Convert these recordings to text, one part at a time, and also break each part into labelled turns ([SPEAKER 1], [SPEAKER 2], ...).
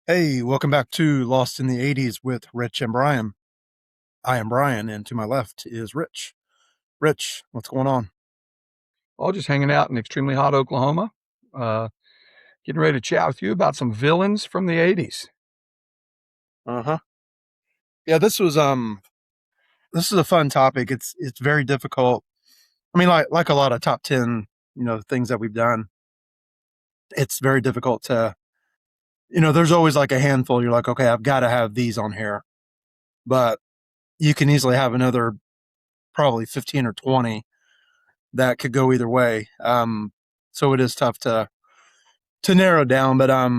[SPEAKER 1] Hey, welcome back to Lost in the 80s with Rich and Brian. I am Brian, and to my left is Rich. Rich, what's going on?
[SPEAKER 2] All just hanging out in extremely hot Oklahoma. Uh, Getting ready to chat with you about some villains from the 80s.
[SPEAKER 1] Uh-huh. Yeah, this is a fun topic. It's very difficult. I mean, like a lot of top 10, things that we've done. It's very difficult to, there's always like a handful. You're like, okay, I've got to have these on here. But you can easily have another probably 15 or 20 that could go either way. So it is tough to narrow down, but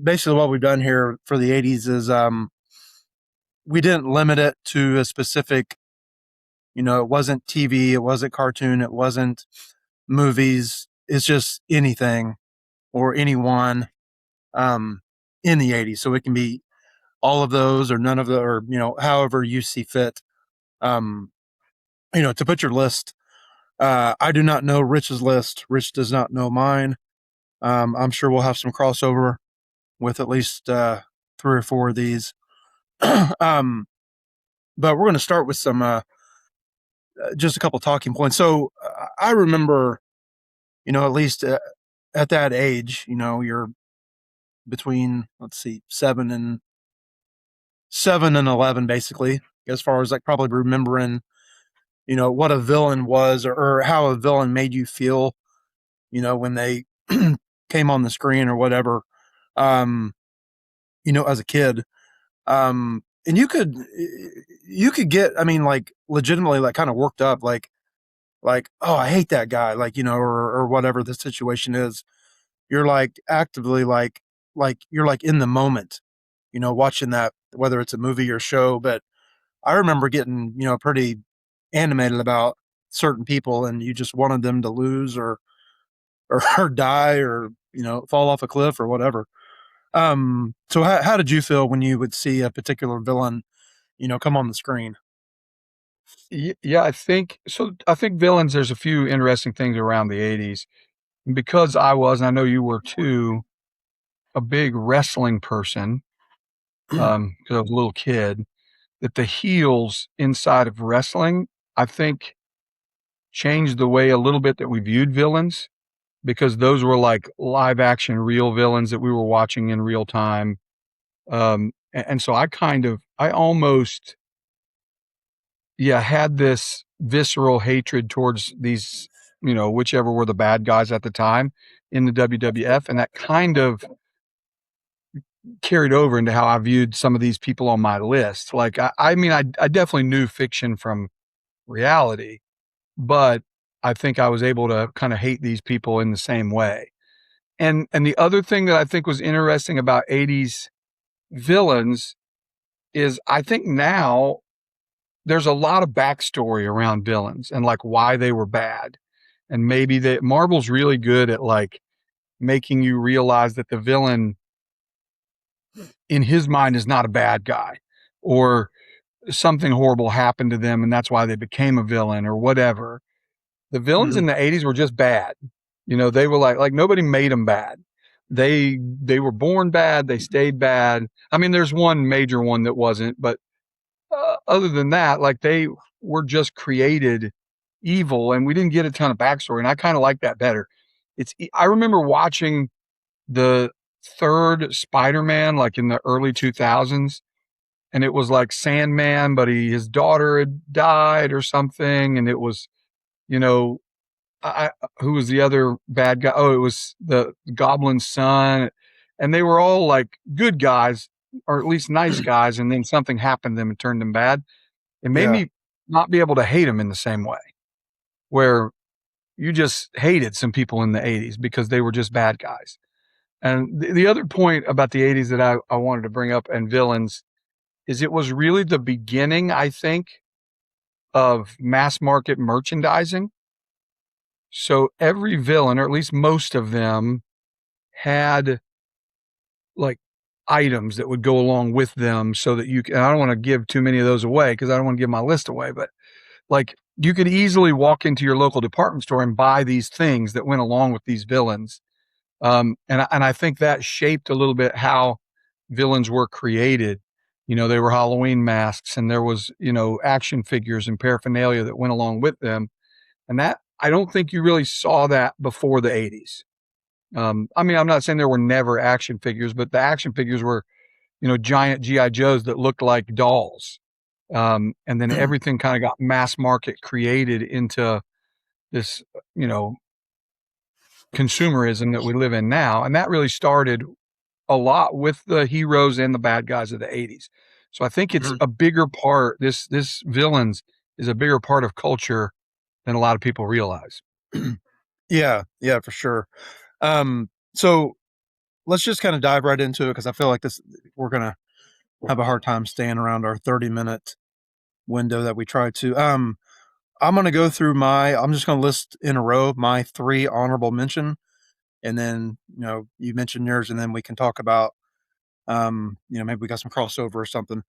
[SPEAKER 1] basically what we've done here for the 80s is we didn't limit it to a specific, it wasn't TV, it wasn't cartoon, it wasn't movies. It's just anything or anyone um in the 80s. So it can be all of those or none of the, or however you see fit. um to put your list. I do not know Rich's list. Rich does not know mine. I'm sure we'll have some crossover with at least three or four of these. um, but we're going to start with some just a couple talking points. So I remember, at least at that age, you're between, let's see, 7 and 11, basically, as far as like probably remembering, what a villain was, or how a villain made you feel, when they came on the screen or whatever. Um, as a kid. And you could get, I mean, like legitimately like kind of worked up, like, oh, I hate that guy, like, or whatever the situation is. You're like actively like you're like in the moment, watching that, whether it's a movie or show. But I remember getting, pretty animated about certain people, and you just wanted them to lose or die or, fall off a cliff or whatever. So how did you feel when you would see a particular villain, come on the screen?
[SPEAKER 2] Yeah, I think so. I think villains, there's a few interesting things around the 80s. Because I was, and I know you were too, a big wrestling person, because I was a little kid, that the heels inside of wrestling, I think, changed the way a little bit that we viewed villains, because those were like live action real villains that we were watching in real time. And so I almost, yeah, had this visceral hatred towards these, whichever were the bad guys at the time in the WWF. And that kind of carried over into how I viewed some of these people on my list. Like, I mean, I definitely knew fiction from reality, but I think I was able to kind of hate these people in the same way. And the other thing that I think was interesting about 80s villains is I think now there's a lot of backstory around villains and like why they were bad. And maybe that Marvel's really good at like making you realize that the villain in his mind is not a bad guy, or something horrible happened to them and that's why they became a villain or whatever. The villains
[SPEAKER 1] Mhm.
[SPEAKER 2] in the 80s were just bad. They were like nobody made them bad. They were born bad, they stayed bad. I mean, there's one major one that wasn't, but other than that, like they were just created evil, and we didn't get a ton of backstory. And I kind of like that better. I remember watching the third Spider-Man like in the early 2000s, and it was like Sandman, but his daughter had died or something, and it was, you know, who was the other bad guy? Oh, it was the Goblin's son, and they were all like good guys, or at least nice guys, and then something happened to them and turned them bad. It made
[SPEAKER 1] Yeah.
[SPEAKER 2] me not be able to hate them in the same way, where you just hated some people in the 80s because they were just bad guys. And the other point about the 80s that I wanted to bring up and villains is it was really the beginning, I think, of mass market merchandising. So every villain, or at least most of them, had like items that would go along with them so that you can, I don't want to give too many of those away because I don't want to give my list away, but like you could easily walk into your local department store and buy these things that went along with these villains. And I think that shaped a little bit how villains were created. They were Halloween masks, and there was, action figures and paraphernalia that went along with them. And that, I don't think you really saw that before the 80s. I mean, I'm not saying there were never action figures, but the action figures were, giant GI Joes that looked like dolls. And then everything kind of got mass market created into this, consumerism that we live in now. And that really started a lot with the heroes and the bad guys of the 80s. So I think it's a bigger part. This villains is a bigger part of culture than a lot of people realize.
[SPEAKER 1] Yeah, for sure. So let's just kind of dive right into it, because I feel like we're gonna have a hard time staying around our 30-minute window that we try to. I'm gonna go through I'm just gonna list in a row my 3 honorable mention, and then you mention yours, and then we can talk about maybe we got some crossover or something.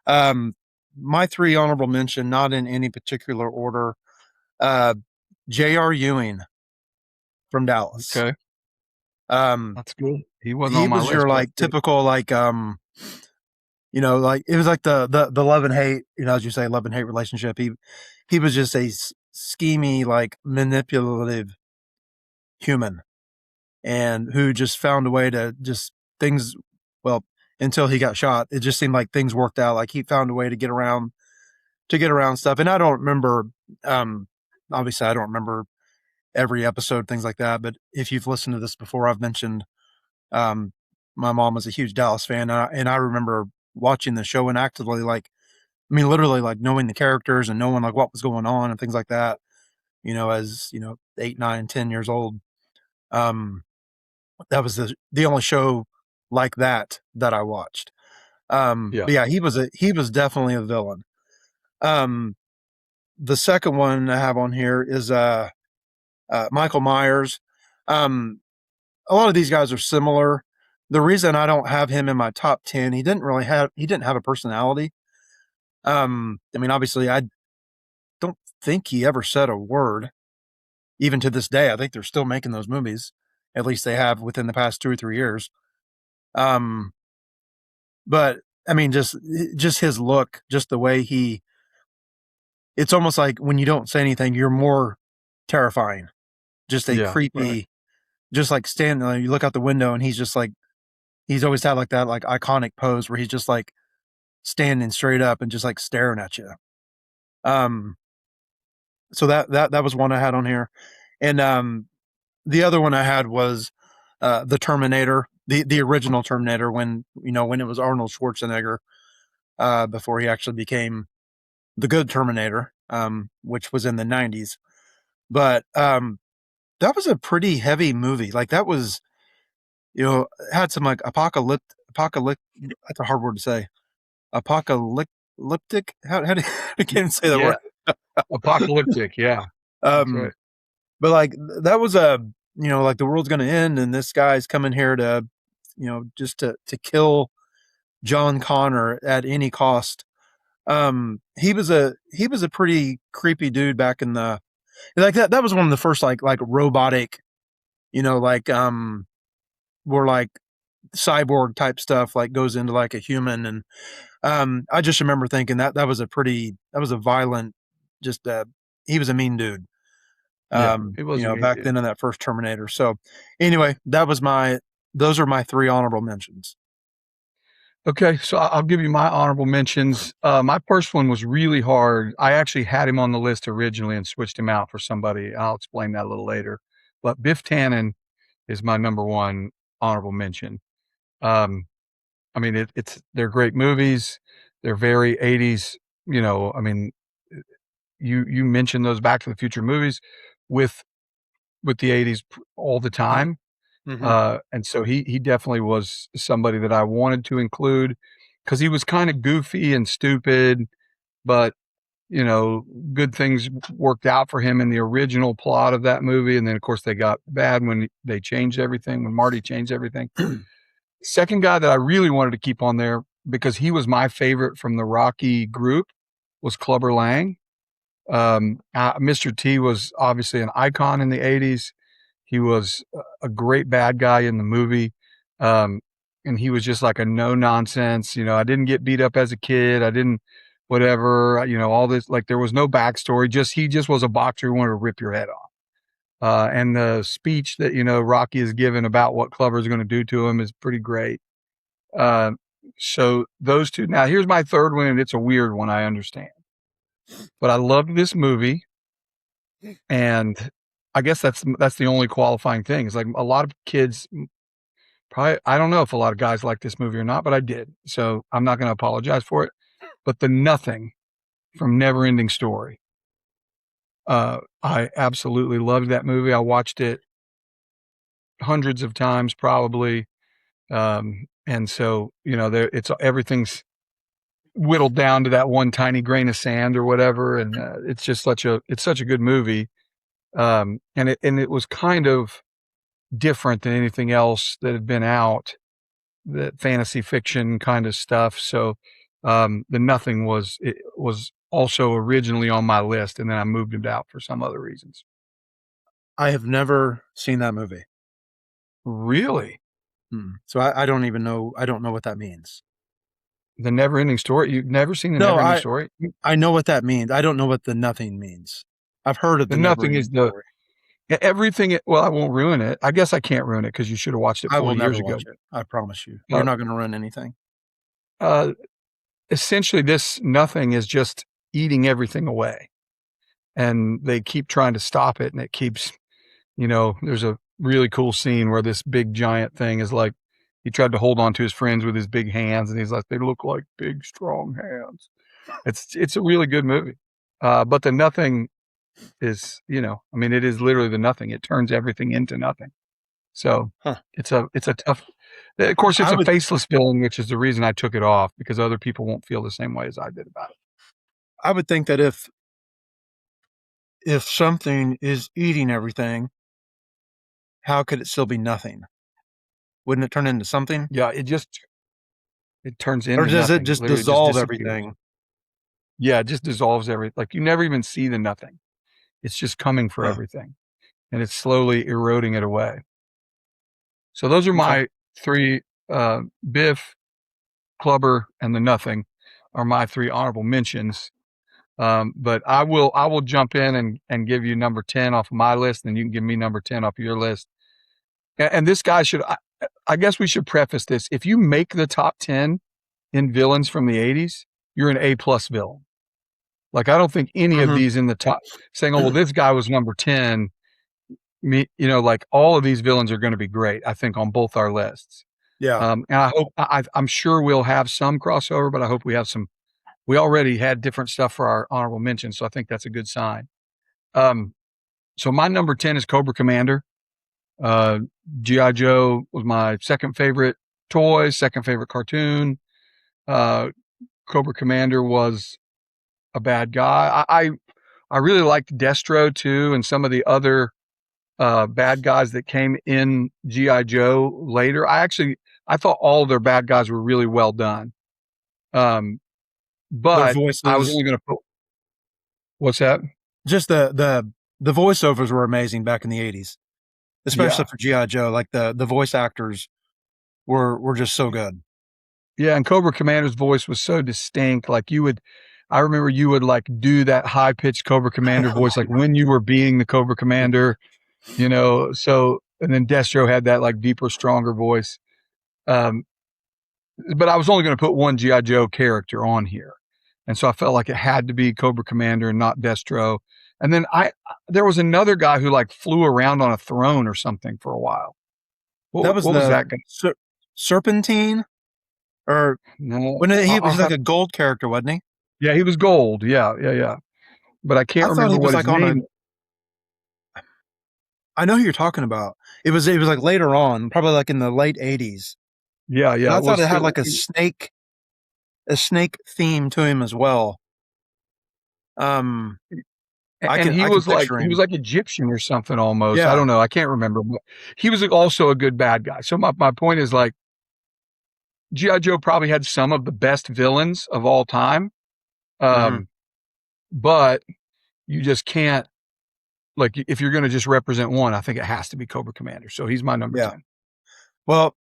[SPEAKER 1] My 3 honorable mention, not in any particular order. J.R. Ewing from Dallas.
[SPEAKER 2] Okay. That's good. He wasn't
[SPEAKER 1] He
[SPEAKER 2] on my
[SPEAKER 1] was
[SPEAKER 2] list.
[SPEAKER 1] your like typical like like it was like the love and hate, as you say, love and hate relationship. He was just a schemy, like manipulative human, and who just found a way to just things. Well, until he got shot, it just seemed like things worked out. Like he found a way to get around stuff. And I don't remember. Obviously, I don't remember every episode, things like that. But if you've listened to this before, I've mentioned my mom was a huge Dallas fan, and I remember watching the show and actively, like, I mean, literally, like knowing the characters and knowing like what was going on and things like that. As 8, 9, 10 years old. That was the only show like that I watched.
[SPEAKER 2] Yeah.
[SPEAKER 1] But yeah, he was definitely a villain. The second one I have on here is Michael Myers. A lot of these guys are similar. The reason I don't have him in my top 10, he didn't have a personality. I mean, obviously, I don't think he ever said a word. Even to this day, I think they're still making those movies. At least they have within the past 2 or 3 years. But I mean, just his look, just the way it's almost like when you don't say anything, you're more terrifying. Just a creepy, right. Just like standing, you look out the window and he's just like, he's always had like that like iconic pose where he's just like standing straight up and just like staring at you. So that was one I had on here. And the other one I had was the Terminator, the original Terminator, when it was Arnold Schwarzenegger, before he actually became the good Terminator, which was in the 90s. But that was a pretty heavy movie. Like that was, had some like apocalyptic. That's a hard word to say. Apocalyptic. How do I can't say that word.
[SPEAKER 2] Apocalyptic. Yeah.
[SPEAKER 1] Right. But like that was like the world's going to end, and this guy's coming here to, just to kill John Connor at any cost. He was a pretty creepy dude back in the, like that was one of the first like robotic, like where like cyborg type stuff like goes into like a human. And I just remember thinking that was a violent, just he was a mean dude.
[SPEAKER 2] It was
[SPEAKER 1] back then in that first Terminator. So anyway, those are my 3 honorable mentions.
[SPEAKER 2] Okay, so I'll give you my honorable mentions. My first one was really hard. I actually had him on the list originally and switched him out for somebody. I'll explain that a little later. But Biff Tannen is my number 1 honorable mention. I mean, they're great movies. They're very 80s. I mean, you mentioned those Back to the Future movies with the 80s all the time. Mm-hmm. And so he definitely was somebody that I wanted to include, because he was kind of goofy and stupid, but good things worked out for him in the original plot of that movie. And then of course they got bad when they changed everything, when Marty changed everything. Second guy that I really wanted to keep on there, because he was my favorite from the Rocky group, was Clubber Lang. Mr. T was obviously an icon in the 80s. He was a great bad guy in the movie. and he was just like a no nonsense. I didn't get beat up as a kid. I didn't, whatever, all this, like there was no backstory. He just was a boxer who wanted to rip your head off. And the speech that, Rocky is given about what Clubber is going to do to him is pretty great. So those two. Now here's my third one, and it's a weird one, I understand. But I loved this movie, and I guess that's the only qualifying thing. It's like a lot of kids probably, I don't know if a lot of guys like this movie or not, but I did. So I'm not going to apologize for it. But The Nothing from Neverending Story. I absolutely loved that movie. I watched it hundreds of times probably. And so, everything's whittled down to that one tiny grain of sand or whatever. And it's just such a good movie. And it was kind of different than anything else that had been out, the fantasy fiction kind of stuff. So, The Nothing was also originally on my list, and then I moved it out for some other reasons.
[SPEAKER 1] I have never seen that movie.
[SPEAKER 2] Really?
[SPEAKER 1] So I don't even know. I don't know what that means.
[SPEAKER 2] The Neverending Story? You've never seen the Neverending Story?
[SPEAKER 1] I know what that means. I don't know what The Nothing means. I've heard of
[SPEAKER 2] the Nothing is
[SPEAKER 1] Story.
[SPEAKER 2] Everything. Well, I won't ruin it. I guess I can't ruin it because you should have watched it 40 years ago.
[SPEAKER 1] Watch it. I promise you. You're not going to ruin anything.
[SPEAKER 2] Essentially, this Nothing is just eating everything away, and they keep trying to stop it, and it keeps. There's a really cool scene where this big giant thing is like, he tried to hold on to his friends with his big hands, and he's like, they look like big, strong hands. It's a really good movie. But The Nothing is, it is literally the nothing. It turns everything into nothing. So it's a tough, of course, it's a faceless villain, which is the reason I took it off, because other people won't feel the same way as I did about it.
[SPEAKER 1] I would think that if something is eating everything, how could it still be nothing? Wouldn't it turn into something?
[SPEAKER 2] Yeah, it turns into,
[SPEAKER 1] or does
[SPEAKER 2] nothing.
[SPEAKER 1] It just dissolve everything?
[SPEAKER 2] Yeah, it just dissolves everything. Like, you never even see the nothing. It's just coming for everything, and it's slowly eroding it away. So those are my three. Biff, Clubber, and The Nothing are my three honorable mentions. But I will jump in and give you number 10 off of my list, and you can give me number 10 off of your list. And this guy should, I guess we should preface this. If you make the top 10 in villains from the 80s, you're an A+ villain. Like, I don't think any of these in the top saying, oh, well, this guy was number 10. Like, all of these villains are going to be great, I think, on both our lists.
[SPEAKER 1] Yeah.
[SPEAKER 2] And I hope, I'm sure we'll have some crossover, but I hope we have some. We already had different stuff for our honorable mentions, so I think that's a good sign. So my number 10 is Cobra Commander. G.I. Joe was my second favorite toy, second favorite cartoon. Cobra Commander was a bad guy. I really liked Destro too, and some of the other bad guys that came in G.I. Joe later. I thought all of their bad guys were really well done. But I was only going to put. What's that?
[SPEAKER 1] Just the voiceovers were amazing back in the 80s, especially for G.I. Joe. Like the voice actors were just so good.
[SPEAKER 2] Yeah, and Cobra Commander's voice was so distinct. Like, I remember you would like do that high pitched Cobra Commander voice, like when you were being the Cobra Commander, so, and then Destro had that like deeper, stronger voice. But I was only going to put one G.I. Joe character on here. And so I felt like it had to be Cobra Commander and not Destro. And then there was another guy who like flew around on a throne or something for a while.
[SPEAKER 1] What was that guy? Serpentine? Or
[SPEAKER 2] no,
[SPEAKER 1] he was like a gold character, wasn't he?
[SPEAKER 2] Yeah, he was gold. Yeah. But I can't remember what his name.
[SPEAKER 1] I know who you're talking about. It was like later on, probably like in the late 80s.
[SPEAKER 2] Yeah.
[SPEAKER 1] And I thought it had like a snake theme to him as well.
[SPEAKER 2] And he was like Egyptian or something almost. Yeah. I don't know. I can't remember. But he was also a good bad guy. So my point is, like, G.I. Joe probably had some of the best villains of all time. But you just can't, like, if you're going to just represent one, I think it has to be Cobra Commander. So he's my number 10.
[SPEAKER 1] Well,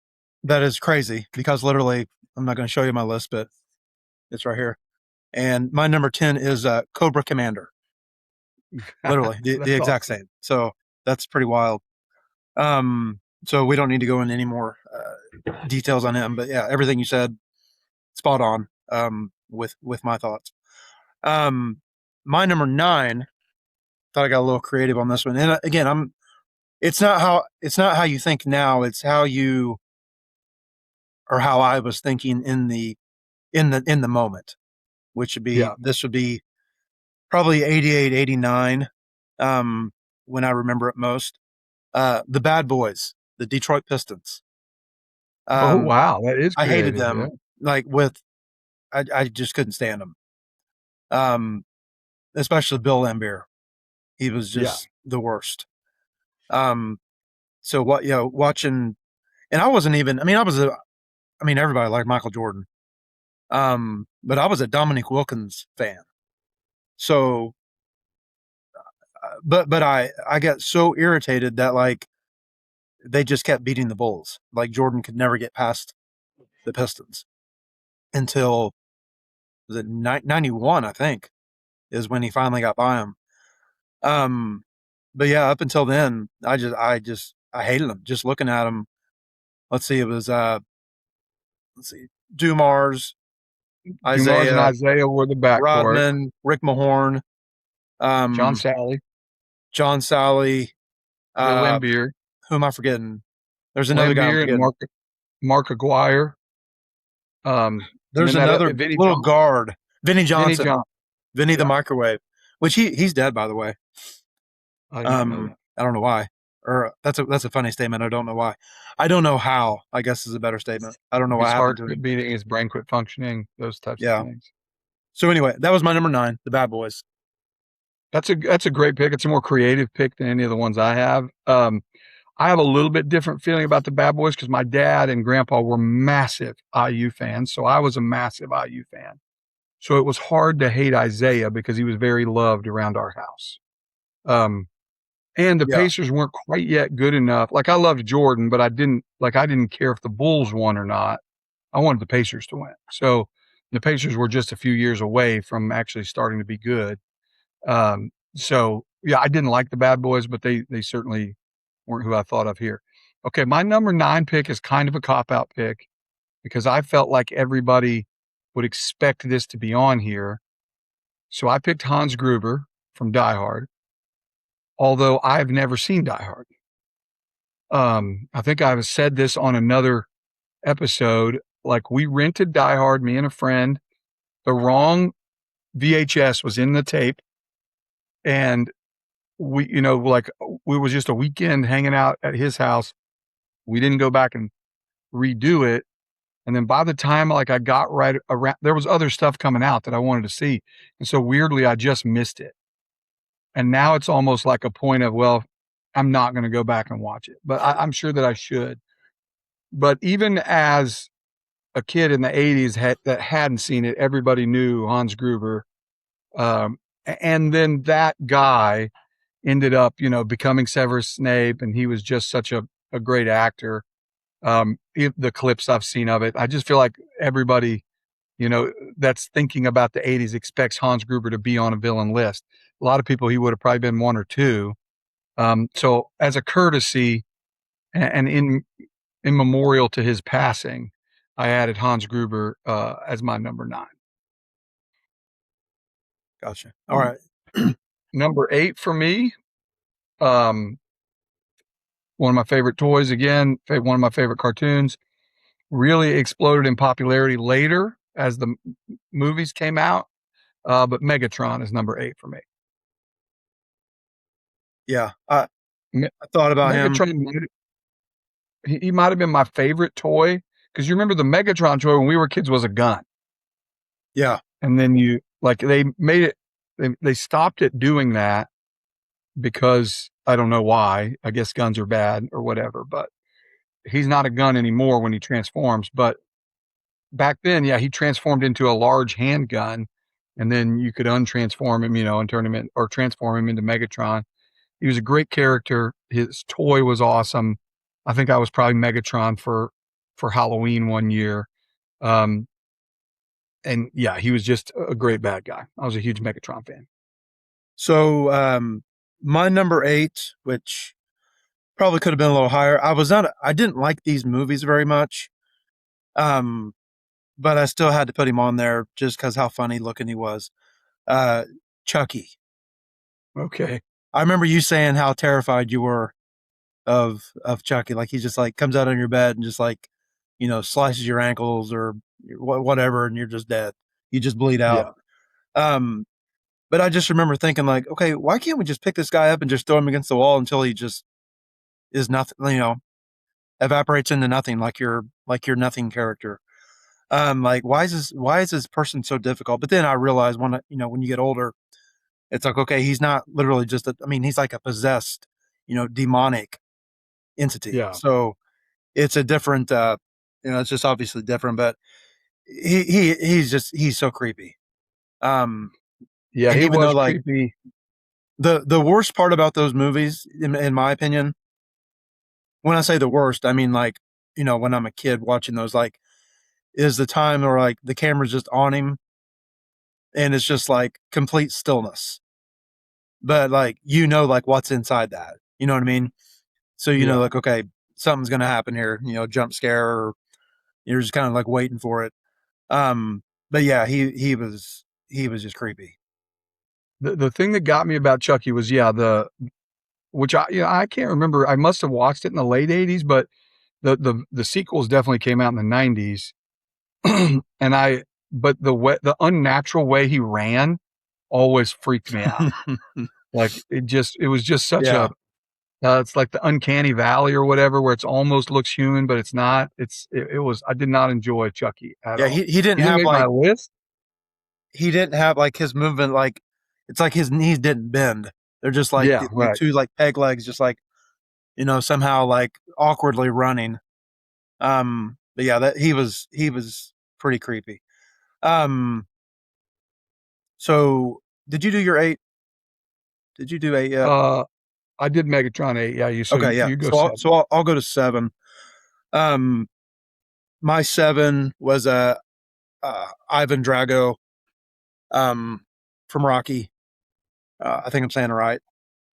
[SPEAKER 1] That is crazy because literally, I'm not going to show you my list, but it's right here. And my number 10 is Cobra Commander. Literally, the
[SPEAKER 2] That's
[SPEAKER 1] exact
[SPEAKER 2] awesome.
[SPEAKER 1] same. So that's pretty wild. So we don't need to go into any more details on him, but yeah, everything you said, spot on. With my thoughts. Um, my number 9. Thought I got a little creative on this one, and again, I'm. It's not how you think now. It's how you or how I was thinking in the moment, which would be
[SPEAKER 2] Yeah.
[SPEAKER 1] this would be probably 88, 89, when I remember it most. The Bad Boys, the Detroit Pistons.
[SPEAKER 2] Oh,
[SPEAKER 1] Um,
[SPEAKER 2] wow. That is
[SPEAKER 1] I hated
[SPEAKER 2] creative. Yeah.
[SPEAKER 1] them like with I just couldn't stand them. Um, Especially Bill Lambier. He was
[SPEAKER 2] Yeah.
[SPEAKER 1] just the worst. Um, so what watching, and I wasn't even. Everybody liked Michael Jordan. But I was a Dominique Wilkins fan. So, but I got so irritated that like they just kept beating the Bulls. Like Jordan could never get past the Pistons until was it 91, I think, is when he finally got by him. Um, but yeah, up until then, I hated him just looking at him. Let's see, it was let's see, Dumars,
[SPEAKER 2] Dumars and
[SPEAKER 1] Isaiah,
[SPEAKER 2] Isaiah were the backcourt.
[SPEAKER 1] Rodman, Rick Mahorn,
[SPEAKER 2] John
[SPEAKER 1] um,
[SPEAKER 2] Sally,
[SPEAKER 1] John Sally.
[SPEAKER 2] Bill
[SPEAKER 1] Uh,
[SPEAKER 2] Lambier,
[SPEAKER 1] who am I forgetting? There's another guy I'm
[SPEAKER 2] Lambier and
[SPEAKER 1] forgetting.
[SPEAKER 2] Mark Aguirre. And
[SPEAKER 1] There's
[SPEAKER 2] then that
[SPEAKER 1] another
[SPEAKER 2] Vinny
[SPEAKER 1] little guard, Vinny
[SPEAKER 2] Vinny
[SPEAKER 1] Johnson,
[SPEAKER 2] John.
[SPEAKER 1] Vinny the
[SPEAKER 2] Yeah,
[SPEAKER 1] Microwave, which he's dead by the way.
[SPEAKER 2] I did not know that.
[SPEAKER 1] I don't know why, or that's a funny statement. I don't know why. I don't know how. I guess is a better statement. I don't know what
[SPEAKER 2] His
[SPEAKER 1] happened
[SPEAKER 2] heart
[SPEAKER 1] to
[SPEAKER 2] quit
[SPEAKER 1] him.
[SPEAKER 2] beating, his brain quit functioning, those types of
[SPEAKER 1] Yeah.
[SPEAKER 2] things.
[SPEAKER 1] So anyway, that was my number 9, the Bad Boys.
[SPEAKER 2] That's a great pick. It's a more creative pick than any of the ones I have. I have a little bit different feeling about the Bad Boys because my dad and grandpa were massive IU fans, so I was a massive IU fan. So it was hard to hate Isaiah because he was very loved around our house. Um, and the
[SPEAKER 1] Yeah.
[SPEAKER 2] Pacers weren't quite yet good enough. Like I loved Jordan, but I didn't care if the Bulls won or not. I wanted the Pacers to win. So the Pacers were just a few years away from actually starting to be good. So yeah, I didn't like the Bad Boys, but they certainly weren't who I thought of here. Okay, my number 9 pick is kind of a cop out pick because I felt like everybody would expect this to be on here. So I picked Hans Gruber from Die Hard, although I've never seen Die Hard. I think I've said this on another episode. Like we rented Die Hard, me and a friend. The wrong VHS was in the tape, and we was just a weekend hanging out at his house. We didn't go back and redo it. And then by the time like I got right around, there was other stuff coming out that I wanted to see. And so weirdly, I just missed it. And now it's almost like a point of, well, I'm not going to go back and watch it, but I'm sure that I should. But even as a kid in the 80s that hadn't seen it, everybody knew Hans Gruber. And then that guy ended up, becoming Severus Snape, and he was just such a great actor. The clips I've seen of it, I just feel like everybody, that's thinking about the 80s expects Hans Gruber to be on a villain list. A lot of people, he would have probably been 1 or 2. So as a courtesy and in memorial to his passing, I added Hans Gruber as my number 9.
[SPEAKER 1] Gotcha. All right.
[SPEAKER 2] Number 8 for me, um, one of my favorite toys again, one of my favorite cartoons. Really exploded in popularity later as the movies came out, but Megatron is number 8 for me.
[SPEAKER 1] Yeah. I thought about him.
[SPEAKER 2] Megatron, he might have been my favorite toy because you remember the Megatron toy when we were kids was a gun,
[SPEAKER 1] Yeah.
[SPEAKER 2] and then they made it. They stopped it doing that because I don't know why. I guess guns are bad or whatever, but he's not a gun anymore when he transforms. But back then, yeah, he transformed into a large handgun, and then you could untransform him, and turn him in or transform him into Megatron. He was a great character. His toy was awesome. I think I was probably Megatron for for Halloween one year. Um, and yeah, he was just a great bad guy. I was a huge Megatron fan.
[SPEAKER 1] So my number 8, which probably could have been a little higher. I didn't like these movies very much. Um, but I still had to put him on there just because how funny looking he was. Uh, Chucky.
[SPEAKER 2] Okay.
[SPEAKER 1] I remember you saying how terrified you were of Chucky. Like he just like comes out on your bed and just like, slices your ankles or whatever, and you're just dead. You just bleed out.
[SPEAKER 2] Yeah.
[SPEAKER 1] Um, but I just remember thinking like, okay, why can't we just pick this guy up and just throw him against the wall until he just is nothing, evaporates into nothing like your nothing character. Like why is this person so difficult? But then I realized when you get older, it's like, okay, he's not literally just he's like a possessed, demonic entity.
[SPEAKER 2] Yeah.
[SPEAKER 1] So it's a different it's just obviously different, but he's so creepy. Um
[SPEAKER 2] Yeah.
[SPEAKER 1] and
[SPEAKER 2] He
[SPEAKER 1] even though
[SPEAKER 2] was
[SPEAKER 1] like
[SPEAKER 2] creepy.
[SPEAKER 1] the worst part about those movies, in my opinion, when I say the worst, I mean like, when I'm a kid watching those, like, is the time where like the camera's just on him and it's just like complete stillness. But like like what's inside that. You know what I mean? So
[SPEAKER 2] Yeah.
[SPEAKER 1] like, okay, something's gonna happen here, jump scare, or you're just kind of like waiting for it. But yeah, he was just creepy.
[SPEAKER 2] The thing that got me about Chucky was, yeah, which I can't remember. I must have watched it in the late 80s, but the sequels definitely came out in the 90s. But the unnatural way he ran always freaked me out. Like it was just such
[SPEAKER 1] Yeah.
[SPEAKER 2] it's like the uncanny valley or whatever, where it's almost looks human, but it's not. It was, I did not enjoy Chucky at
[SPEAKER 1] Yeah,
[SPEAKER 2] all.
[SPEAKER 1] he didn't
[SPEAKER 2] He didn't
[SPEAKER 1] have
[SPEAKER 2] make my
[SPEAKER 1] like
[SPEAKER 2] list.
[SPEAKER 1] he didn't have like his movement, like it's like his knees didn't bend. They're just like
[SPEAKER 2] Yeah,
[SPEAKER 1] the
[SPEAKER 2] right.
[SPEAKER 1] two like peg legs, just like, somehow like awkwardly running. But yeah, that he was pretty creepy. Um, so did you do your 8? Did you do 8 yet?
[SPEAKER 2] Uh, I did Megatron 8. Yeah,
[SPEAKER 1] Okay, yeah.
[SPEAKER 2] you go
[SPEAKER 1] So I'll,
[SPEAKER 2] 7.
[SPEAKER 1] so I'll, I'll go to 7. Um, my 7 was Ivan Drago, um, from Rocky. I think I'm saying it right.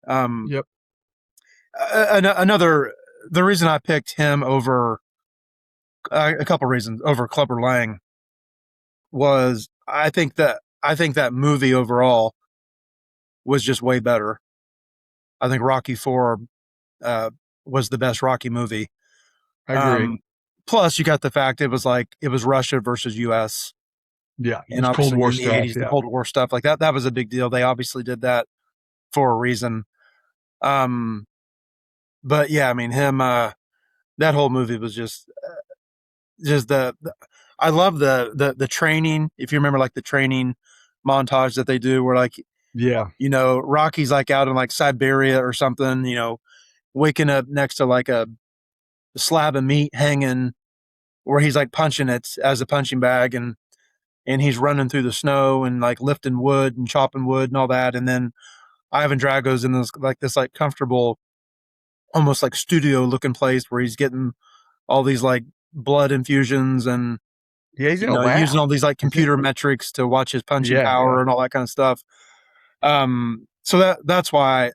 [SPEAKER 1] Um,
[SPEAKER 2] Yep.
[SPEAKER 1] another the reason I picked him over a couple reasons over Clubber Lang was I think that movie overall was just way better. I think Rocky 4 uh, was the best Rocky movie.
[SPEAKER 2] I agree.
[SPEAKER 1] Um, Plus, you got the fact it was Russia versus U.S.
[SPEAKER 2] Yeah,
[SPEAKER 1] and
[SPEAKER 2] it's Cold
[SPEAKER 1] obviously
[SPEAKER 2] War
[SPEAKER 1] in the
[SPEAKER 2] stuff.
[SPEAKER 1] 80s, the
[SPEAKER 2] Yeah.
[SPEAKER 1] Cold War stuff like that. That was a big deal. They obviously did that for a reason. Um, but yeah, I mean him. That whole movie was just I love the training. If you remember, like the training montage that they do, where like
[SPEAKER 2] Yeah.
[SPEAKER 1] Rocky's like out in like Siberia or something, waking up next to like a slab of meat hanging, where he's like punching it as a punching bag, and he's running through the snow and like lifting wood and chopping wood and all that, and then Ivan Drago's in this like comfortable, almost like studio looking place where he's getting all these like blood infusions and
[SPEAKER 2] Yeah, he's in a
[SPEAKER 1] using
[SPEAKER 2] lab.
[SPEAKER 1] all these like
[SPEAKER 2] He's in,
[SPEAKER 1] computer metrics to watch his punching
[SPEAKER 2] yeah, yeah.
[SPEAKER 1] power and all that kind of stuff. So that's why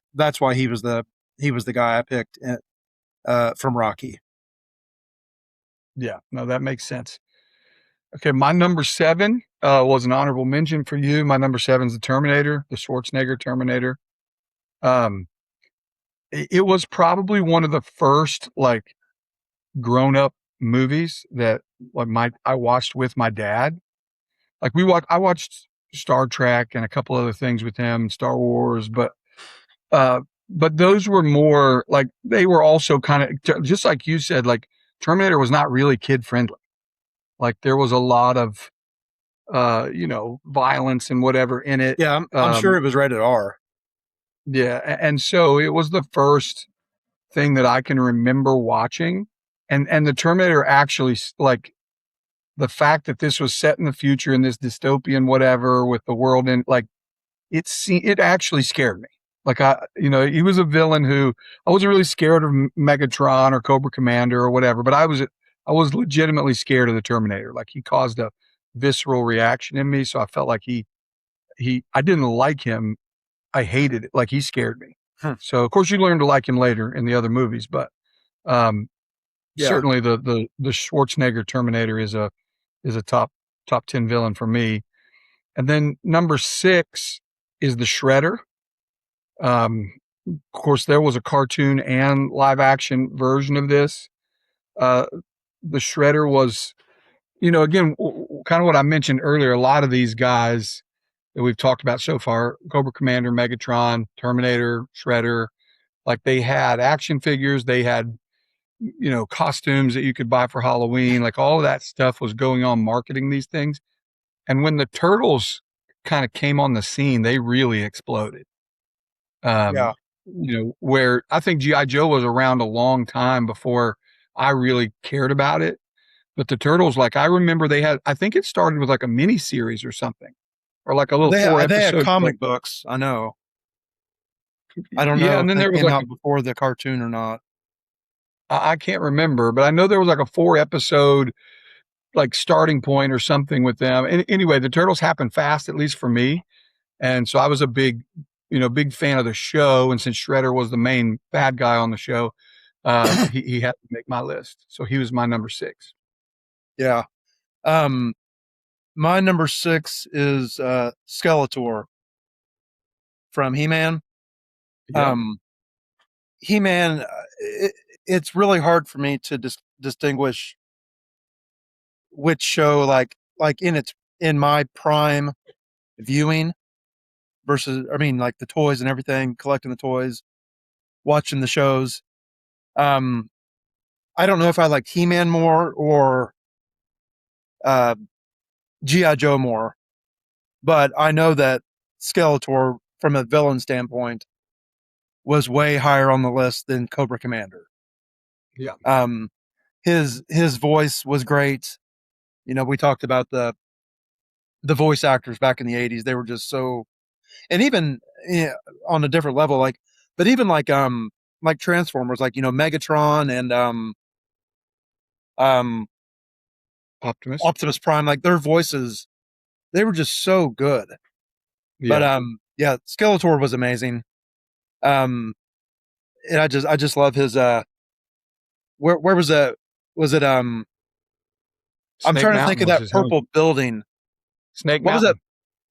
[SPEAKER 1] he was the guy I picked from Rocky.
[SPEAKER 2] Yeah. No, that makes sense. Okay, my number 7 was an honorable mention for you. My number 7 is the Terminator, the Schwarzenegger Terminator. Um, it was probably one of the first like grown up movies that I watched with my dad. Like I watched Star Trek and a couple other things with him, Star Wars, uh, but those were more like, they were also kind of just like you said, like Terminator was not really kid friendly. Like there was a lot of violence and whatever in it.
[SPEAKER 1] Yeah, I'm sure it was rated R.
[SPEAKER 2] Yeah, and so it was the first thing that I can remember watching, and the Terminator actually, like the fact that this was set in the future in this dystopian whatever with the world in, like it actually scared me. Like he was a villain who I wasn't really scared of Megatron or Cobra Commander or whatever, but I was I was legitimately scared of the Terminator. Like he caused a visceral reaction in me. So I felt like I didn't like him. I hated it. Like he scared me.
[SPEAKER 1] Hmm.
[SPEAKER 2] So of course you learn to like him later in the other movies, but um,
[SPEAKER 1] Yeah.
[SPEAKER 2] certainly the Schwarzenegger Terminator is a top 10 villain for me. And then number 6 is the Shredder. Of course, there was a cartoon and live action version of this. Uh, the Shredder was, again, kind of what I mentioned earlier. A lot of these guys that we've talked about so far, Cobra Commander, Megatron, Terminator, Shredder, like they had action figures, they had, costumes that you could buy for Halloween. Like all of that stuff was going on marketing these things. And when the Turtles kind of came on the scene, they really exploded.
[SPEAKER 1] Yeah.
[SPEAKER 2] Where I think G.I. Joe was around a long time before I really cared about it. But the Turtles, like I remember I think it started with like a mini series or something, or like a little four
[SPEAKER 1] They had
[SPEAKER 2] episode thing.
[SPEAKER 1] comic books. I know. I don't
[SPEAKER 2] Yeah.
[SPEAKER 1] know if
[SPEAKER 2] And then
[SPEAKER 1] they
[SPEAKER 2] there was
[SPEAKER 1] came
[SPEAKER 2] like,
[SPEAKER 1] out before the cartoon or not.
[SPEAKER 2] I can't remember, but I know there was like a 4 episode like starting point or something with them. And anyway, the Turtles happened fast, at least for me. And so I was a big fan of the show. And since Shredder was the main bad guy on the show, he had to make my list. So he was my number 6.
[SPEAKER 1] Yeah. Um, my number 6 is Skeletor from He-Man.
[SPEAKER 2] Yep.
[SPEAKER 1] Um, He-Man. It's really hard for me to distinguish which show, like in my prime viewing versus, I mean, like the toys and everything, collecting the toys, watching the shows. Um, I don't know if I like He-Man more or uh, GI Joe more, but I know that Skeletor, from a villain standpoint, was way higher on the list than Cobra Commander.
[SPEAKER 2] Yeah.
[SPEAKER 1] Um, his voice was great. We talked about the voice actors back in the '80s. They were just so, and even on a different level, but even like Transformers, like Megatron and um
[SPEAKER 2] Optimus.
[SPEAKER 1] Optimus Prime, like their voices, they were just so good. But
[SPEAKER 2] Yeah.
[SPEAKER 1] yeah, Skeletor was amazing. Um, and I just love his where was that? Was it I'm
[SPEAKER 2] Snake
[SPEAKER 1] trying to think
[SPEAKER 2] Mountain
[SPEAKER 1] of
[SPEAKER 2] was
[SPEAKER 1] that
[SPEAKER 2] his home.
[SPEAKER 1] purple building.
[SPEAKER 2] Snake
[SPEAKER 1] What was that?
[SPEAKER 2] Mountain.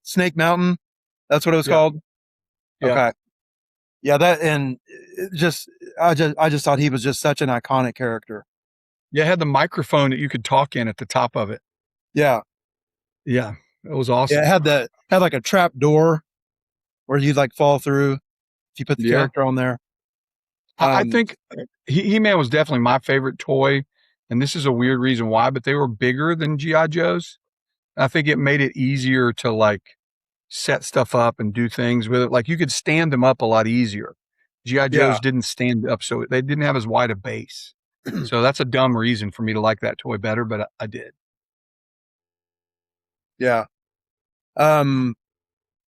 [SPEAKER 1] Snake Mountain? That's what it was
[SPEAKER 2] Yeah.
[SPEAKER 1] called?
[SPEAKER 2] Yeah.
[SPEAKER 1] Okay. Yeah, that, and I just thought he was just such an iconic character.
[SPEAKER 2] Yeah. It had the microphone that you could talk in at the top of it.
[SPEAKER 1] Yeah.
[SPEAKER 2] Yeah. It was
[SPEAKER 1] Yeah, it
[SPEAKER 2] awesome.
[SPEAKER 1] had like a trap door where you'd like fall through if you put the
[SPEAKER 2] Yeah.
[SPEAKER 1] character on there.
[SPEAKER 2] I
[SPEAKER 1] Um
[SPEAKER 2] think He-Man was definitely my favorite toy. And this is a weird reason why, but they were bigger than G.I. Joe's. I think it made it easier to like set stuff up and do things with it. Like you could stand them up a lot easier. GI
[SPEAKER 1] yeah.
[SPEAKER 2] Joes didn't stand up, so they didn't have as wide a base. So that's a dumb reason for me to like that toy better, but I did.
[SPEAKER 1] Yeah. Um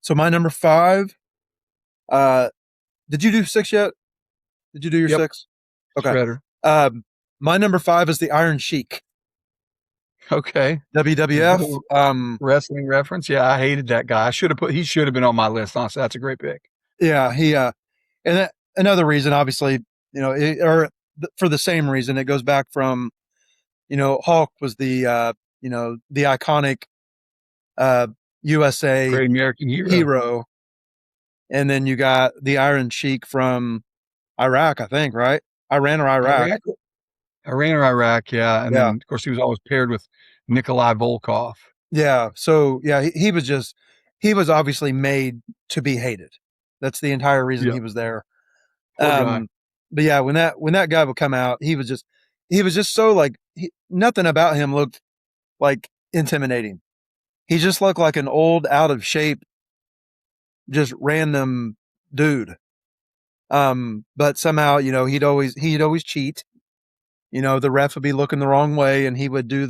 [SPEAKER 1] so my number 5, uh did you do 6 yet? Did you do your
[SPEAKER 2] Yep,
[SPEAKER 1] 6? Okay.
[SPEAKER 2] Shredder.
[SPEAKER 1] Um my number 5 is the Iron Sheik.
[SPEAKER 2] Okay,
[SPEAKER 1] WWF.
[SPEAKER 2] little wrestling reference. Yeah, I hated that guy. He should have been on my list. Honestly, that's a great pick.
[SPEAKER 1] Yeah, and another reason, obviously, for the same reason, it goes back from, Hulk was the iconic uh USA
[SPEAKER 2] Great American hero.
[SPEAKER 1] hero, and then you got the Iron Sheik from Iraq, I think, right? Iran or Iraq.
[SPEAKER 2] Iraq, Iran or Iraq, yeah. And
[SPEAKER 1] Yeah.
[SPEAKER 2] then of course he was always paired with Nikolai Volkov.
[SPEAKER 1] Yeah. So yeah, he was obviously made to be hated. That's the entire reason
[SPEAKER 2] Yeah,
[SPEAKER 1] he was there.
[SPEAKER 2] poor guy.
[SPEAKER 1] Um, but yeah, when that guy would come out, he was just so like, nothing about him looked like intimidating. He just looked like an old, out of shape, just random dude. But somehow, he'd always cheat. The ref would be looking the wrong way, and he would do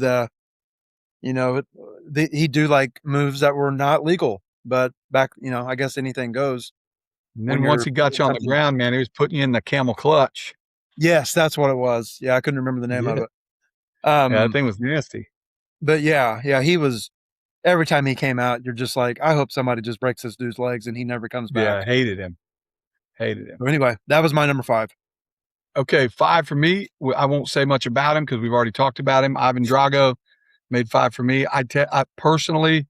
[SPEAKER 1] you know, he'd do like moves that were not legal. But back, I guess anything goes
[SPEAKER 2] And
[SPEAKER 1] when
[SPEAKER 2] then once
[SPEAKER 1] you're
[SPEAKER 2] he got you on the
[SPEAKER 1] something.
[SPEAKER 2] ground, man, he was putting you in the camel clutch.
[SPEAKER 1] Yes, that's what it was. Yeah, I couldn't remember the name of
[SPEAKER 2] Yeah.
[SPEAKER 1] it.
[SPEAKER 2] Yeah, that
[SPEAKER 1] Um,
[SPEAKER 2] thing was nasty.
[SPEAKER 1] but yeah, he was. Every time he came out, you're just like, I hope somebody just breaks this dude's legs and he never comes
[SPEAKER 2] Yeah,
[SPEAKER 1] back.
[SPEAKER 2] hated him. Hated him.
[SPEAKER 1] So anyway, that was my number 5.
[SPEAKER 2] Okay, 5 for me. I won't say much about him because we've already talked about him. Ivan Drago made 5 for me. I personally,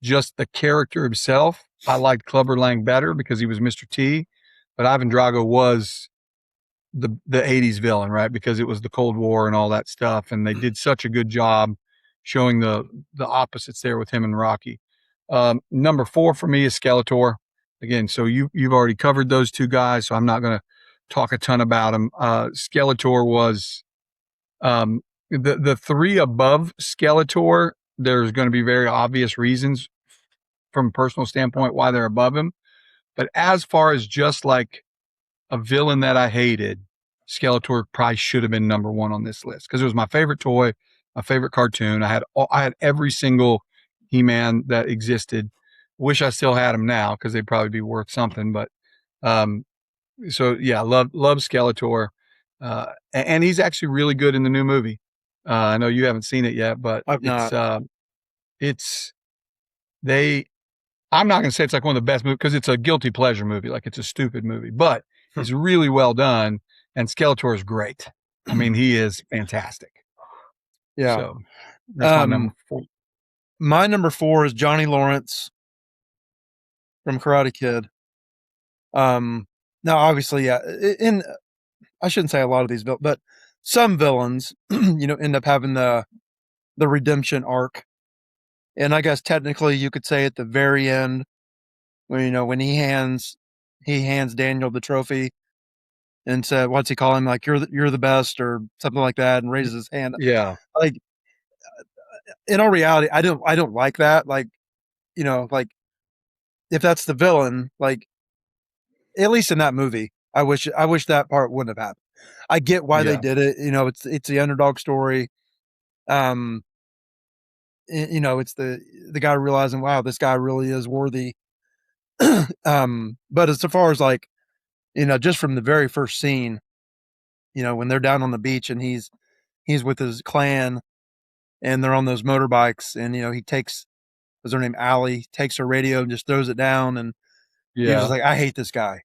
[SPEAKER 2] just the character himself, I liked Clubber Lang better because he was Mr. T, but Ivan Drago was the 80s villain, right? Because it was the Cold War and all that stuff, and they did such a good job showing the opposites there with him and Rocky. Number 4 for me is Skeletor. Again, so you've already covered those two guys, so I'm not going to talk a ton about him. Skeletor was the three above Skeletor. There's going to be very obvious reasons from a personal standpoint why they're above him. But as far as just like a villain that I hated, Skeletor probably should have been number 1 on this list because it was my favorite toy, my favorite cartoon. I had every single He-Man that existed. Wish I still had them now because they'd probably be worth something. But um, so yeah, love Skeletor, and he's actually really good in the new movie. I know you haven't seen it yet, but
[SPEAKER 1] I've not.
[SPEAKER 2] it's they I'm not going to say it's like one of the best movies because it's a guilty pleasure movie. Like it's a stupid movie, but it's really well done. And Skeletor is great. I mean, he is fantastic.
[SPEAKER 1] Yeah.
[SPEAKER 2] So that's my number 4.
[SPEAKER 1] My number 4 is Johnny Lawrence from Karate Kid. Now obviously, yeah, in I shouldn't say a lot of these, but some villains, end up having the redemption arc. And I guess technically you could say at the very end, when he hands Daniel the trophy and said, what's he call him? Like you're the best or something like that, and raises his hand.
[SPEAKER 2] Yeah.
[SPEAKER 1] Like in all reality, I don't like that. Like if that's the villain, like at least in that movie, I wish that part wouldn't have happened. I get why they
[SPEAKER 2] Yeah.
[SPEAKER 1] did it. It's the underdog story. Um, it's the guy realizing, wow, this guy really is worthy. But as far as like, just from the very first scene, when they're down on the beach and he's with his clan and they're on those motorbikes and he takes, was her name Allie, takes her radio and just throws it down, and he was just
[SPEAKER 2] Yeah.
[SPEAKER 1] like, I hate this guy.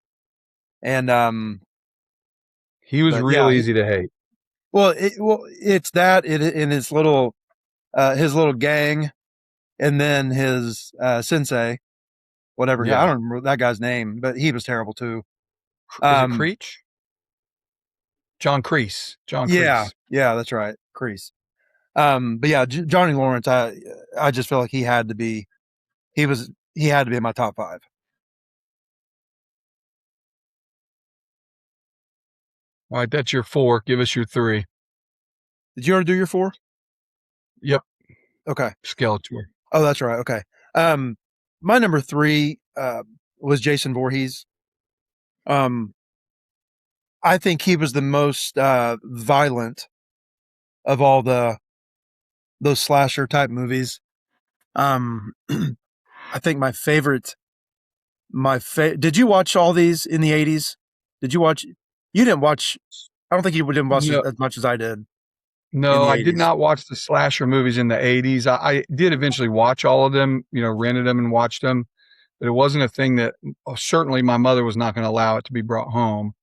[SPEAKER 1] And
[SPEAKER 2] He was
[SPEAKER 1] but
[SPEAKER 2] real
[SPEAKER 1] yeah,
[SPEAKER 2] easy to hate.
[SPEAKER 1] it's that it in his little gang, and then his sensei, whatever. I
[SPEAKER 2] Yeah.
[SPEAKER 1] don't remember that guy's name, but he was terrible too.
[SPEAKER 2] Is it
[SPEAKER 1] Um,
[SPEAKER 2] Creech? John Kreese. John
[SPEAKER 1] yeah,
[SPEAKER 2] Kreese.
[SPEAKER 1] yeah, that's right, Crease. But yeah, Johnny Lawrence, I just feel like he had to be in my top 5.
[SPEAKER 2] All right, that's your 4. Give us your 3.
[SPEAKER 1] Did you already do your 4?
[SPEAKER 2] Yep.
[SPEAKER 1] Okay.
[SPEAKER 2] Skeletor.
[SPEAKER 1] Oh, that's right. Okay. Um, my number 3 was Jason Voorhees. Um, I think he was the most violent of all those slasher type movies. I think did you watch all these in the 80s? Did you watch? You didn't watch. I don't think you didn't watch
[SPEAKER 2] No,
[SPEAKER 1] as much as I did in
[SPEAKER 2] no,
[SPEAKER 1] the
[SPEAKER 2] I did
[SPEAKER 1] 80s.
[SPEAKER 2] not watch the slasher movies in the 80s. I did eventually watch all of them, rented them and watched them, but it wasn't a thing that certainly my mother was not going to allow it to be brought home.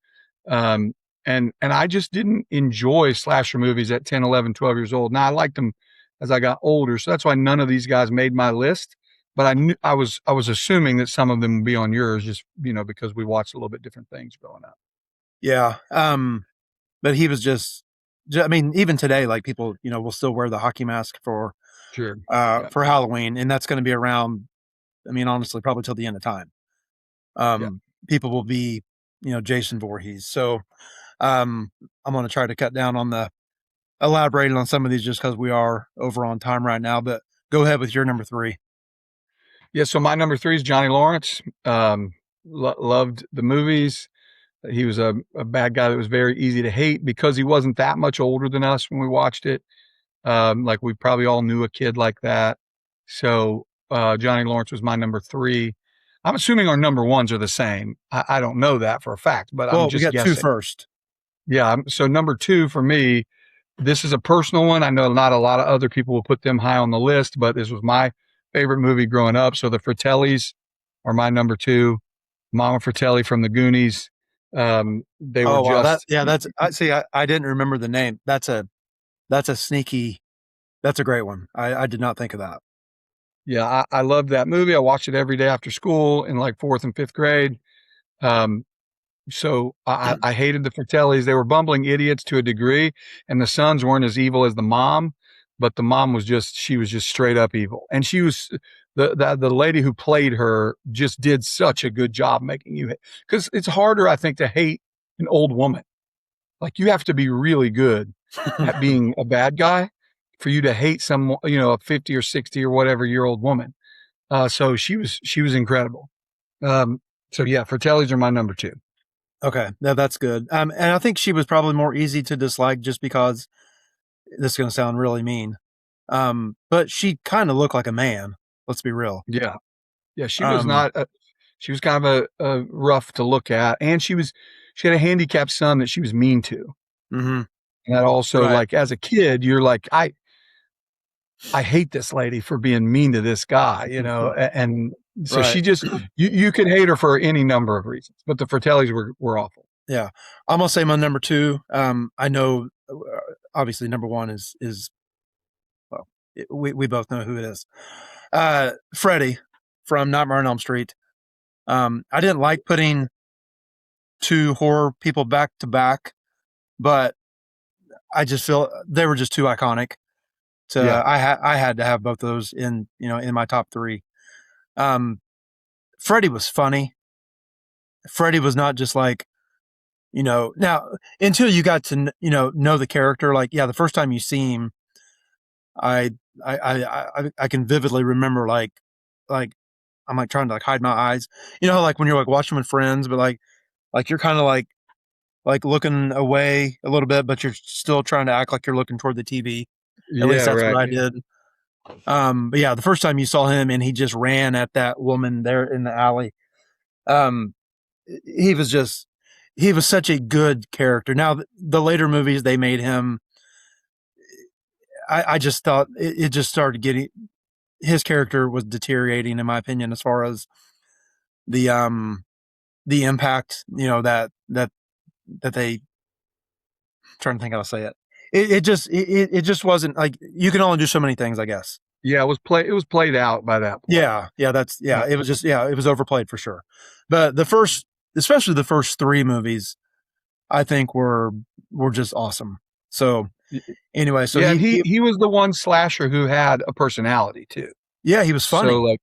[SPEAKER 2] Um, and I just didn't enjoy slasher movies at 10, 11, 12 years old. Now I liked them as I got older. So that's why none of these guys made my list. But I was assuming that some of them would be on yours just, because we watched a little bit different things growing up.
[SPEAKER 1] Yeah. But he was I mean, even today, like people, will still wear the hockey mask
[SPEAKER 2] Sure. Yeah.
[SPEAKER 1] for Halloween, and that's going to be around. I mean, honestly, probably till the end of time.
[SPEAKER 2] Yeah.
[SPEAKER 1] People will be, Jason Voorhees. So, I'm going to try to cut down on the elaborating on some of these just because we are over on time right now. But go ahead with your number 3.
[SPEAKER 2] Yeah. So my number 3 is Johnny Lawrence. Loved the movies. He was a bad guy that was very easy to hate because he wasn't that much older than us when we watched it. Like we probably all knew a kid like that. So Johnny Lawrence was my number 3. I'm assuming our number 1s are the same. I don't know that for a fact, but I'm
[SPEAKER 1] Well, we
[SPEAKER 2] just
[SPEAKER 1] got two
[SPEAKER 2] guessing.
[SPEAKER 1] first.
[SPEAKER 2] Yeah. So number 2 for me This is a personal one. I know not a lot of other people will put them high on the list, but this was my favorite movie growing up. So the Fratellis are my number two. Mama Fratelli from the Goonies. They were
[SPEAKER 1] Oh wow,
[SPEAKER 2] just
[SPEAKER 1] that's I see. I didn't remember the name. That's a sneaky. That's a great one. I did not think of that.
[SPEAKER 2] yeah, I loved that movie. I watched it every day after school in like fourth and fifth grade. Um, so I hated the Fratellis. They were bumbling idiots to a degree, and the sons weren't as evil as the mom, but the mom was she was just straight up evil. And she was the lady who played her just did such a good job making you hate, because it's harder, I think, to hate an old woman. Like you have to be really good at being a bad guy for you to hate some, a 50 or 60 or whatever year old woman. So she was incredible. So yeah, Fratellis are my number two.
[SPEAKER 1] Okay, that's good. And I think she was probably more easy to dislike just because this is going to sound really mean. But she kind of looked like a man. Let's be real.
[SPEAKER 2] Yeah. Yeah. She was
[SPEAKER 1] Um,
[SPEAKER 2] not, she was kind of a rough to look at. And she had a handicapped son that she was mean to.
[SPEAKER 1] mhm,
[SPEAKER 2] And that also,
[SPEAKER 1] right.
[SPEAKER 2] like, as a kid, you're like, I hate this lady for being mean to this guy, and so
[SPEAKER 1] Right.
[SPEAKER 2] she just, you could hate her for any number of reasons, but the Fratellis were awful.
[SPEAKER 1] Yeah. I'm gonna say my number two. I know, obviously, number one is well, we both know who it is. Freddy from Nightmare on Elm Street. I didn't like putting two horror people back to back, but I just feel they were just too iconic.
[SPEAKER 2] Yeah.
[SPEAKER 1] I had to have both of those in my top three. Um, Freddy was funny. Freddy was not just like, now until you got to know the character. Like, yeah, the first time you see him, I I can vividly remember like I'm like trying to like hide my eyes. Like when you're like watching with friends, but like you're kind of like looking away a little bit, but you're still trying to act like you're looking toward the TV. At least
[SPEAKER 2] Yeah.
[SPEAKER 1] that's what
[SPEAKER 2] Right.
[SPEAKER 1] I did. But yeah, the first time you saw him and he just ran at that woman there in the alley, um, he was just he was such a good character. Now the later movies they made him, I just thought it just started getting his character was deteriorating in my opinion as far as the um the impact that they I'm trying to think how to say it. It just wasn't like you can only do so many things, I guess.
[SPEAKER 2] Yeah. It was played out by that point.
[SPEAKER 1] Yeah, it was just it was overplayed for sure. But especially the first three movies, I think were just awesome. So anyway, so
[SPEAKER 2] Yeah. And he was the one slasher who had a personality too.
[SPEAKER 1] yeah, he was
[SPEAKER 2] So
[SPEAKER 1] funny.
[SPEAKER 2] like,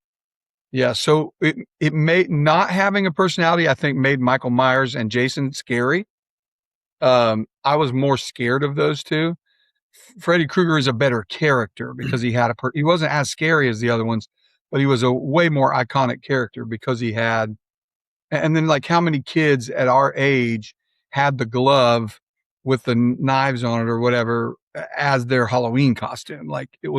[SPEAKER 2] yeah. So it made, not having a personality, I think, made Michael Myers and Jason scary. I was more scared of those two. Freddy Krueger is a better character because he wasn't as scary as the other ones, but he was a way more iconic character because he had, and then like how many kids at our age had the glove with the knives on it or whatever as their Halloween costume. Like
[SPEAKER 1] Yeah.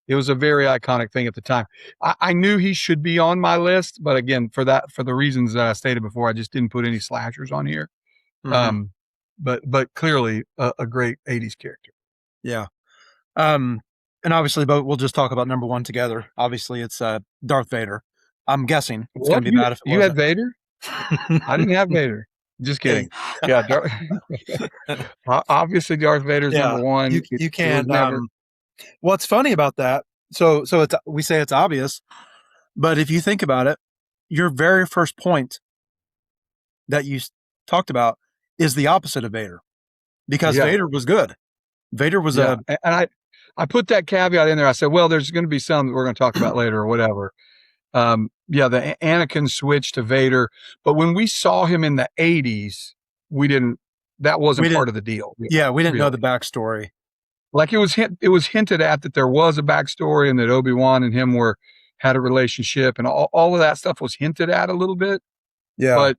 [SPEAKER 2] it was a very iconic thing at the time. I knew he should be on my list, but again, for the reasons that I stated before, I just didn't put any slashers on here.
[SPEAKER 1] Hmm.
[SPEAKER 2] Um, but clearly a great 80s character.
[SPEAKER 1] Yeah. Um, and obviously, but we'll just talk about number one together. Obviously, it's Darth Vader. I'm guessing it's going
[SPEAKER 2] What,
[SPEAKER 1] to be bad if it
[SPEAKER 2] you had
[SPEAKER 1] wasn't.
[SPEAKER 2] Vader? I didn't have Vader. Just
[SPEAKER 1] Hey,
[SPEAKER 2] kidding. Yeah, obviously Darth Vader's number
[SPEAKER 1] yeah,
[SPEAKER 2] one.
[SPEAKER 1] you
[SPEAKER 2] It was
[SPEAKER 1] can't.
[SPEAKER 2] never.
[SPEAKER 1] What's funny about that? So it's we say it's obvious, but if you think about it, your very first point that you talked about is the opposite of Vader because
[SPEAKER 2] Yeah,
[SPEAKER 1] Vader was good. Vader was
[SPEAKER 2] yeah,
[SPEAKER 1] a
[SPEAKER 2] and I put that caveat in there. I said, well, there's going to be some that we're going to talk about later or whatever. Yeah, the Anakin switch to Vader, but when we saw him in the 80s, we didn't. That
[SPEAKER 1] we
[SPEAKER 2] wasn't
[SPEAKER 1] didn't.
[SPEAKER 2] part of the deal.
[SPEAKER 1] Yeah, we didn't know
[SPEAKER 2] Really.
[SPEAKER 1] the backstory.
[SPEAKER 2] Like it was hinted at that there was a backstory and that Obi-Wan and him had a relationship, and all of that stuff was hinted at a little bit.
[SPEAKER 1] Yeah.
[SPEAKER 2] But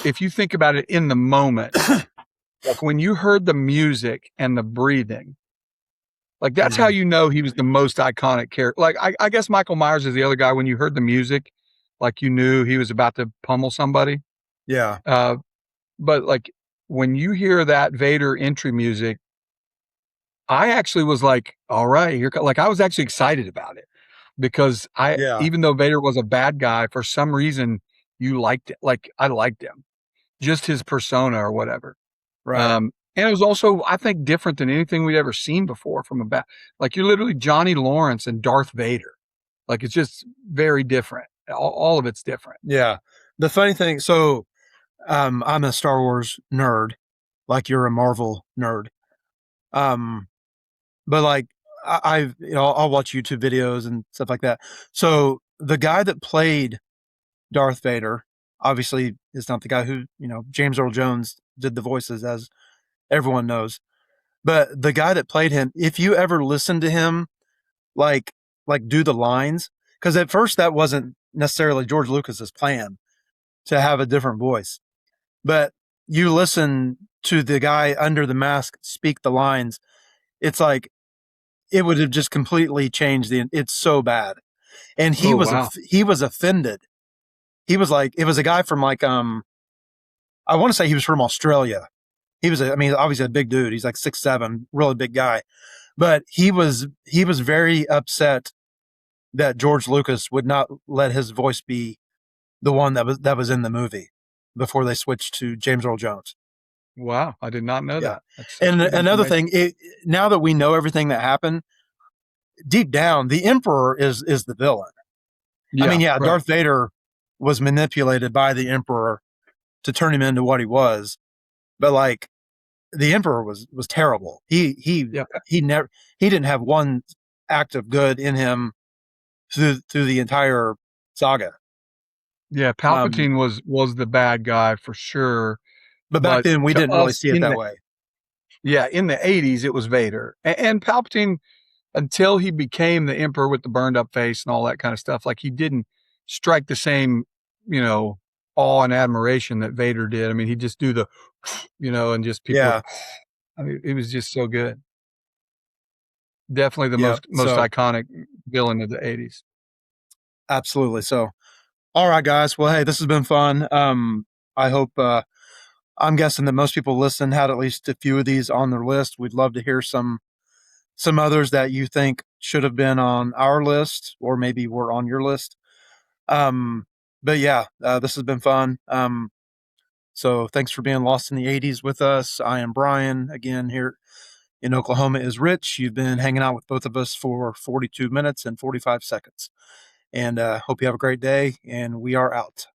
[SPEAKER 2] if you think about it in the moment, like when you heard the music and the breathing, like that's how
[SPEAKER 1] Mhm.
[SPEAKER 2] you know he was the most iconic character. Like I guess Michael Myers is the other guy. When you heard the music, like you knew he was about to pummel somebody.
[SPEAKER 1] Yeah.
[SPEAKER 2] Uh, but like when you hear that Vader entry music, I actually was like, all right, like I was actually excited about it because
[SPEAKER 1] Yeah,
[SPEAKER 2] even though Vader was a bad guy, for some reason you liked it. Like I liked him, just his persona or whatever.
[SPEAKER 1] right.
[SPEAKER 2] And it was also, I think, different than anything we'd ever seen before from a like you're literally Johnny Lawrence and Darth Vader. Like it's just very different. All of it's different.
[SPEAKER 1] Yeah. The funny thing, so I'm a Star Wars nerd, like you're a Marvel nerd. Um, but like I've I'll watch YouTube videos and stuff like that. So the guy that played Darth Vader, obviously, is not the guy who James Earl Jones did the voices, as everyone knows. But the guy that played him, if you ever listen to him, like do the lines, because at first that wasn't necessarily George Lucas's plan to have a different voice, but you listen to the guy under the mask speak the lines, it's like it would have just completely changed it's so bad. And
[SPEAKER 2] Oh wow.
[SPEAKER 1] he was offended. He was like, it was a guy from like I want to say he was from Australia. I mean, obviously a big dude. He's like 6'7", really big guy. But he was very upset that George Lucas would not let his voice be the one that was in the movie before they switched to James Earl Jones.
[SPEAKER 2] Wow. I did not know
[SPEAKER 1] Yeah.
[SPEAKER 2] that. That's
[SPEAKER 1] And
[SPEAKER 2] good
[SPEAKER 1] another
[SPEAKER 2] information.
[SPEAKER 1] thing, now that we know everything that happened, deep down, the Emperor is the villain. I mean,
[SPEAKER 2] Yeah.
[SPEAKER 1] yeah,
[SPEAKER 2] Right.
[SPEAKER 1] Darth Vader was manipulated by the Emperor to turn him into what he was, but like the Emperor was terrible.
[SPEAKER 2] Yeah.
[SPEAKER 1] He never he didn't have one act of good in him through the entire saga.
[SPEAKER 2] Yeah.
[SPEAKER 1] Um,
[SPEAKER 2] Palpatine was the bad guy for sure.
[SPEAKER 1] but back
[SPEAKER 2] But
[SPEAKER 1] then we
[SPEAKER 2] to
[SPEAKER 1] didn't really
[SPEAKER 2] us
[SPEAKER 1] see it that way.
[SPEAKER 2] in the 80s, it was Vader and Palpatine until he became the emperor with the burned up face and all that kind of stuff. Like he didn't strike the same, you know, awe and admiration that Vader did. I mean, he just do the, and just people would,
[SPEAKER 1] Yeah,
[SPEAKER 2] I mean, it was just so good. Definitely the
[SPEAKER 1] yeah.
[SPEAKER 2] most
[SPEAKER 1] So
[SPEAKER 2] iconic villain of the 80s.
[SPEAKER 1] absolutely. So all right, guys. Well, hey, this has been fun. I hope. I'm guessing that most people listen had at least a few of these on their list. We'd love to hear some others that you think should have been on our list or maybe were on your list. Um, but yeah, this has been fun. So thanks for being lost in the 80s with us. I am Brian. Again, here in Oklahoma is Rich. You've been hanging out with both of us for 42 minutes and 45 seconds. And hope you have a great day. And we are out.